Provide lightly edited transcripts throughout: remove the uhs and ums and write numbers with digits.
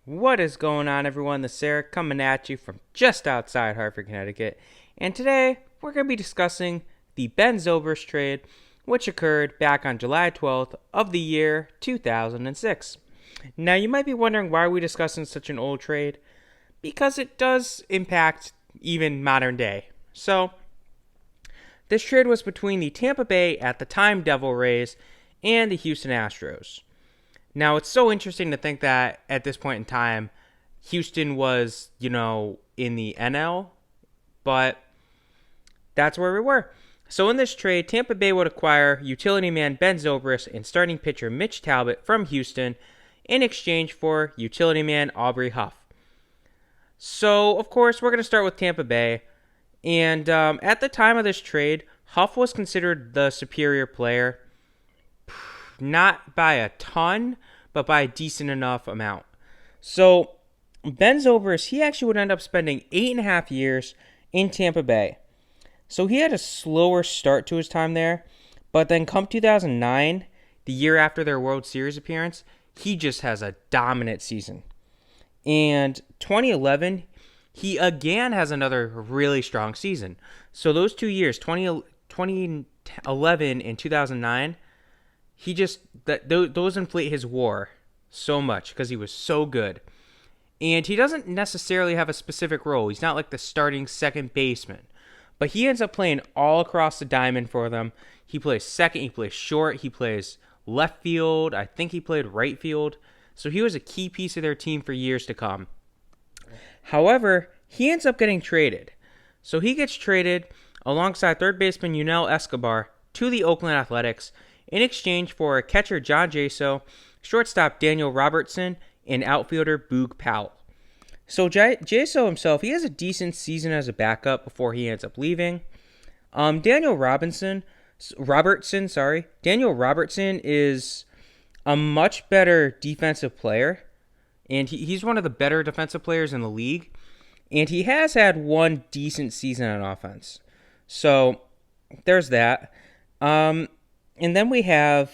What is going on, everyone? This is Eric coming at you from just outside Hartford, Connecticut. And today, we're going to be discussing the Ben Zobrist trade, which occurred back on July 12th of the year 2006. Now, you might be wondering why we're discussing such an old trade. Because it does impact even modern day. So, this trade was between the Tampa Bay, at the time Devil Rays, and the Houston Astros. Now, it's so interesting to think that at this point in time, Houston was, in the NL, but that's where we were. So in this trade, Tampa Bay would acquire utility man Ben Zobrist and starting pitcher Mitch Talbot from Houston in exchange for utility man Aubrey Huff. So, of course, we're going to start with Tampa Bay. And at the time of this trade, Huff was considered the superior player. Not by a ton, but by a decent enough amount. So, Ben Zobrist, he actually would end up spending 8.5 years in Tampa Bay. So, he had a slower start to his time there, but then come 2009, the year after their World Series appearance, he just has a dominant season. And 2011, he again has another really strong season. So, those 2 years, 2011 and 2009, those inflate his WAR so much because he was so good. And he doesn't necessarily have a specific role. He's not like the starting second baseman. But he ends up playing all across the diamond for them. He plays second, he plays short, he plays left field. I think he played right field. So he was a key piece of their team for years to come. However, he ends up getting traded. So he gets traded alongside third baseman UTIL Escobar to the Oakland Athletics in exchange for catcher John Jaso, shortstop Daniel Robertson, and outfielder Boog Powell. So Jaso himself, he has a decent season as a backup before he ends up leaving. Daniel Robertson is a much better defensive player, and he's one of the better defensive players in the league, and he has had one decent season on offense. So there's that. And then we have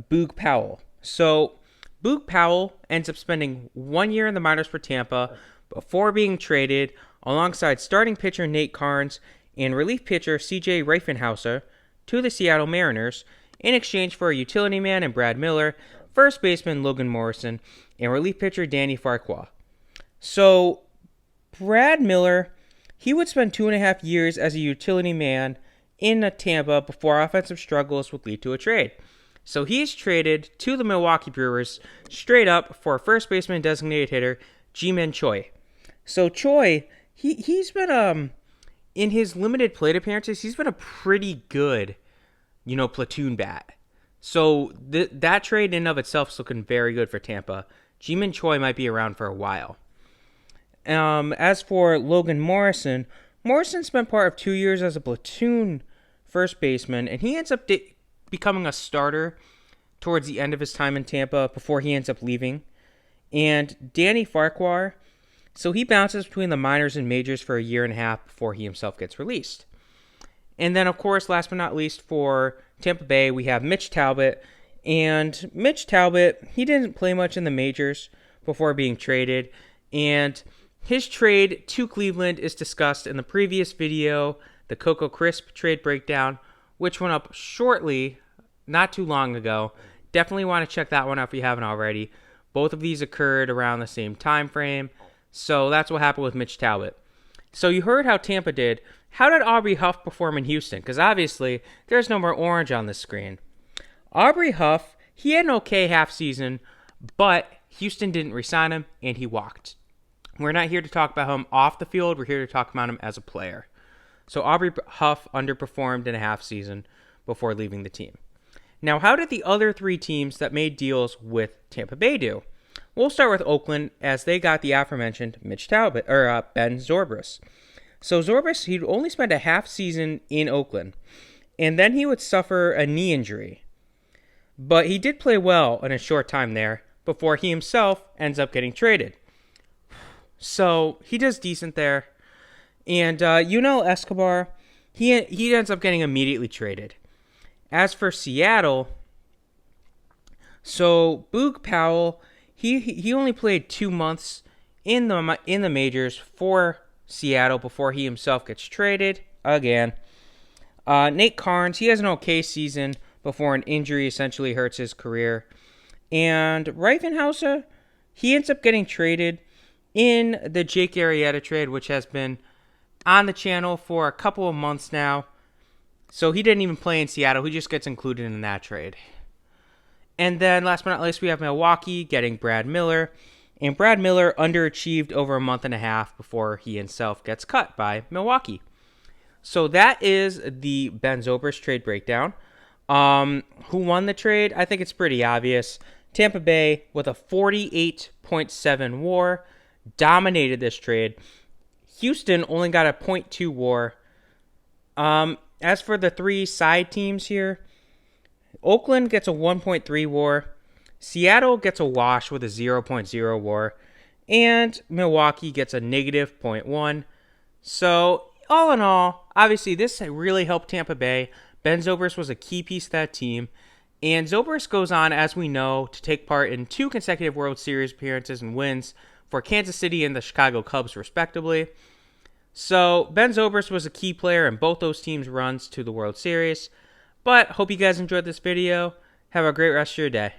Boog Powell. So Boog Powell ends up spending 1 year in the minors for Tampa before being traded alongside starting pitcher Nate Carnes and relief pitcher CJ Reifenhauser to the Seattle Mariners in exchange for a utility man and Brad Miller, first baseman Logan Morrison, and relief pitcher Danny Farquhar. So Brad Miller, he would spend 2.5 years as a utility man in Tampa before offensive struggles would lead to a trade. So he's traded to the Milwaukee Brewers straight up for first baseman designated hitter Ji-Man Choi. So Choi, he's been in his limited plate appearances, he's been a pretty good, platoon bat. So that trade in and of itself is looking very good for Tampa. Ji-Man Choi might be around for a while. As for Logan Morrison spent part of 2 years as a platoon first baseman, and he ends up becoming a starter towards the end of his time in Tampa before he ends up leaving. And Danny Farquhar, so he bounces between the minors and majors for 1.5 years before he himself gets released. And then, of course, last but not least, for Tampa Bay, we have Mitch Talbot. And Mitch Talbot, he didn't play much in the majors before being traded. And his trade to Cleveland is discussed in the previous video, the Coco Crisp trade breakdown, which went up shortly, not too long ago. Definitely want to check that one out if you haven't already. Both of these occurred around the same time frame. So that's what happened with Mitch Talbot. So you heard how Tampa did. How did Aubrey Huff perform in Houston? Because obviously, there's no more orange on the screen. Aubrey Huff, he had an okay half season, but Houston didn't re-sign him, and he walked. We're not here to talk about him off the field. We're here to talk about him as a player. So Aubrey Huff underperformed in a half season before leaving the team. Now, how did the other three teams that made deals with Tampa Bay do? We'll start with Oakland, as they got the aforementioned Ben Zobrist. So Zobrist, he'd only spend a half season in Oakland, and then he would suffer a knee injury. But he did play well in a short time there before he himself ends up getting traded. So he does decent there. And UTIL Escobar, he ends up getting immediately traded. As for Seattle, so Boog Powell, He only played 2 months in the majors for Seattle before he himself gets traded again. Nate Karns, he has an okay season before an injury essentially hurts his career. And Reifenhauser, he ends up getting traded in the Jake Arrieta trade, which has been on the channel for a couple of months now. So he didn't even play in Seattle. He just gets included in that trade. And then last but not least, we have Milwaukee getting Brad Miller. And Brad Miller underachieved over a month and a half before he himself gets cut by Milwaukee. So that is the Ben Zobrist trade breakdown. Who won the trade? I think it's pretty obvious. Tampa Bay, with a 48.7 WAR, dominated this trade. Houston only got a .2 WAR. As for the three side teams here, Oakland gets a 1.3 WAR. Seattle gets a wash with a 0.0 WAR. And Milwaukee gets a negative .1. So, all in all, obviously this really helped Tampa Bay. Ben Zobrist was a key piece of that team. And Zobrist goes on, as we know, to take part in 2 consecutive World Series appearances and wins for Kansas City and the Chicago Cubs, respectively. So, Ben Zobrist was a key player in both those teams' runs to the World Series. But, hope you guys enjoyed this video. Have a great rest of your day.